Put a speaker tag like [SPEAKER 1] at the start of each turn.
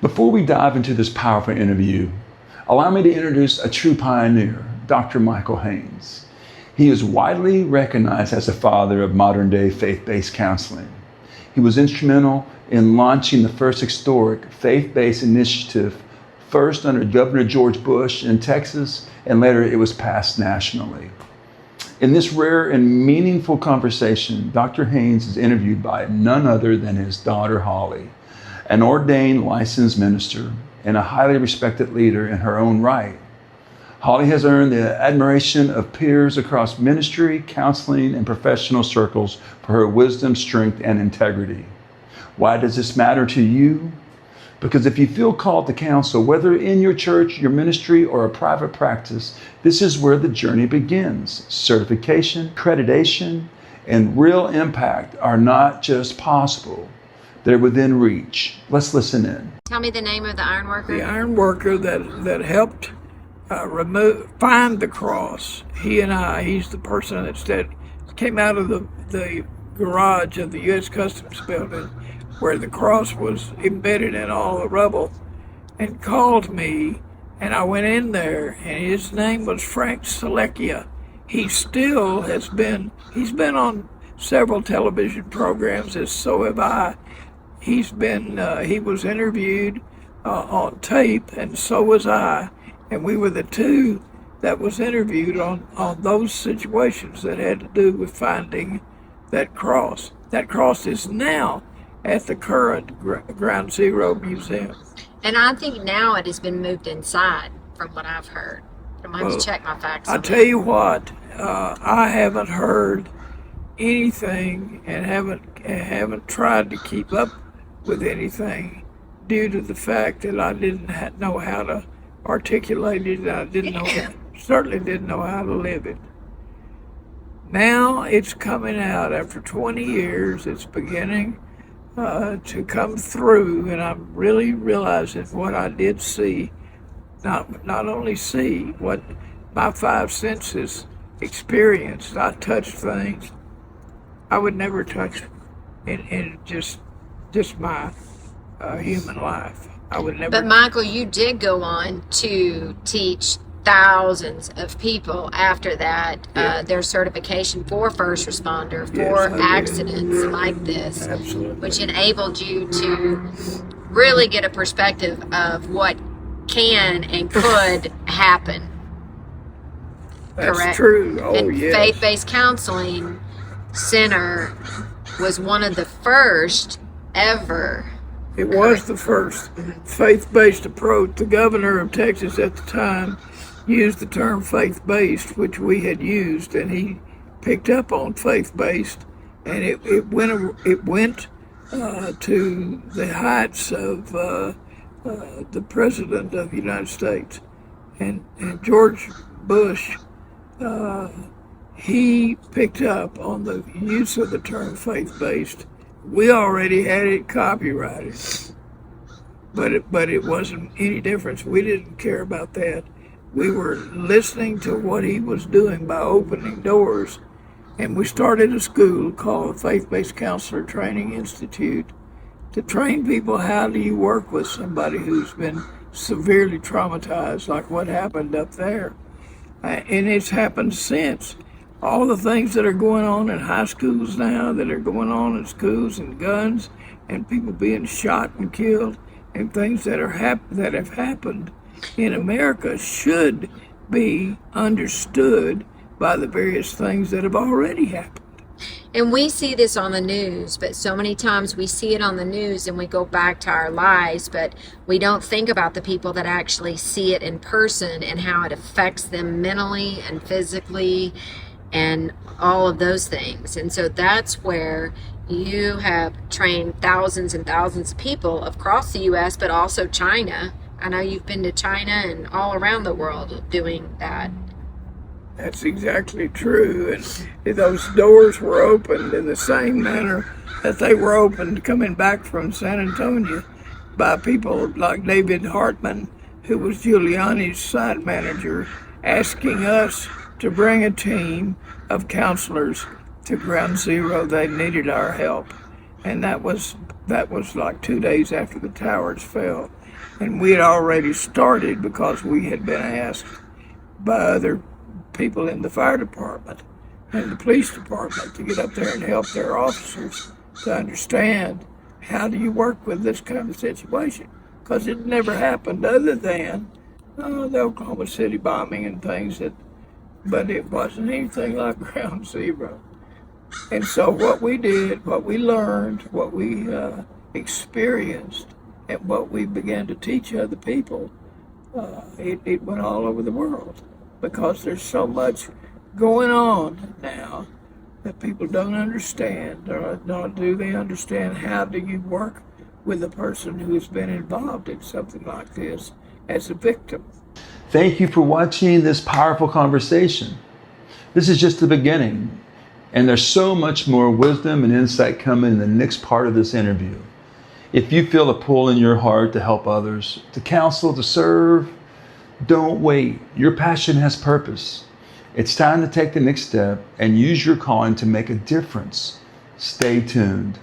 [SPEAKER 1] Before we dive into this powerful interview, allow me to introduce a true pioneer, Dr. Michael Haynes. He is widely recognized as the father of modern-day faith-based counseling. He was instrumental in launching the first historic faith-based initiative, first under Governor George Bush in Texas, and later it was passed nationally. In this rare and meaningful conversation, Dr. Haynes is interviewed by none other than his daughter, Holly, an ordained licensed minister and a highly respected leader in her own right. Holly has earned the admiration of peers across ministry, counseling, and professional circles for her wisdom, strength, and integrity. Why does this matter to you? Because if you feel called to counsel, whether in your church, your ministry, or a private practice, this is where the journey begins. Certification, accreditation, and real impact are not just possible, they're within reach. Let's listen in.
[SPEAKER 2] Tell me the name of the iron worker.
[SPEAKER 3] The iron worker that helped find the cross. He's the person that came out of the garage of the U.S. Customs building where the cross was embedded in all the rubble, and called me, and I went in there, and his name was Frank Selecchia. He's been on several television programs, as so have I. He was interviewed on tape, and so was I, and we were the two that was interviewed on those situations that had to do with finding that cross. That cross is now at the current Ground Zero Museum.
[SPEAKER 2] And I think now it has been moved inside, from what I've heard. I might have to check my facts.
[SPEAKER 3] I'll tell you what, I haven't heard anything and haven't tried to keep up with anything due to the fact that I didn't know how to articulate it. I certainly didn't know how to live it. Now it's coming out after 20 years. It's beginning to come through, and I'm really realizing what I did see, not only see, what my five senses experienced. I touched things I would never touch in just my human life. I would never.
[SPEAKER 2] But Michael, you did go on to teach thousands of people after that, their certification for first responder, for accidents like this.
[SPEAKER 3] Absolutely.
[SPEAKER 2] Which enabled you to really get a perspective of what can and could happen.
[SPEAKER 3] That's
[SPEAKER 2] correct?
[SPEAKER 3] true. Oh,
[SPEAKER 2] and
[SPEAKER 3] yes.
[SPEAKER 2] Faith-Based Counseling Center was one of the first ever.
[SPEAKER 3] It was the first faith-based approach. The governor of Texas at the time used the term faith-based, which we had used, and he picked up on faith-based, and it went to the heights of the President of the United States. And George Bush, he picked up on the use of the term faith-based. We already had it copyrighted, but it wasn't any difference. We didn't care about that. We were listening to what he was doing by opening doors, and we started a school called Faith-Based Counselor Training Institute to train people how do you work with somebody who's been severely traumatized, like what happened up there. And it's happened since. All the things that are going on in high schools now, that are going on in schools, and guns, and people being shot and killed, and things that have happened in America should be understood by the various things that have already happened.
[SPEAKER 2] And we see this on the news, but so many times we see it on the news and we go back to our lives, but we don't think about the people that actually see it in person and how it affects them mentally and physically and all of those things. And so that's where you have trained thousands and thousands of people across the U.S., but also China. I know you've been to China and all around the world doing that.
[SPEAKER 3] That's exactly true. And those doors were opened in the same manner that they were opened coming back from San Antonio by people like David Hartman, who was Giuliani's site manager, asking us to bring a team of counselors to Ground Zero. They needed our help. And that was That was like 2 days after the towers fell. And we had already started because we had been asked by other people in the fire department and the police department to get up there and help their officers to understand how do you work with this kind of situation. Because it never happened other than the Oklahoma City bombing and things but it wasn't anything like Ground Zero. And so what we did, what we learned, what we experienced, and what we began to teach other people, it went all over the world because there's so much going on now that people don't understand, or nor do they understand how do you work with a person who has been involved in something like this as a victim.
[SPEAKER 1] Thank you for watching this powerful conversation. This is just the beginning, and there's so much more wisdom and insight coming in the next part of this interview. If you feel a pull in your heart to help others, to counsel, to serve, don't wait. Your passion has purpose. It's time to take the next step and use your calling to make a difference. Stay tuned.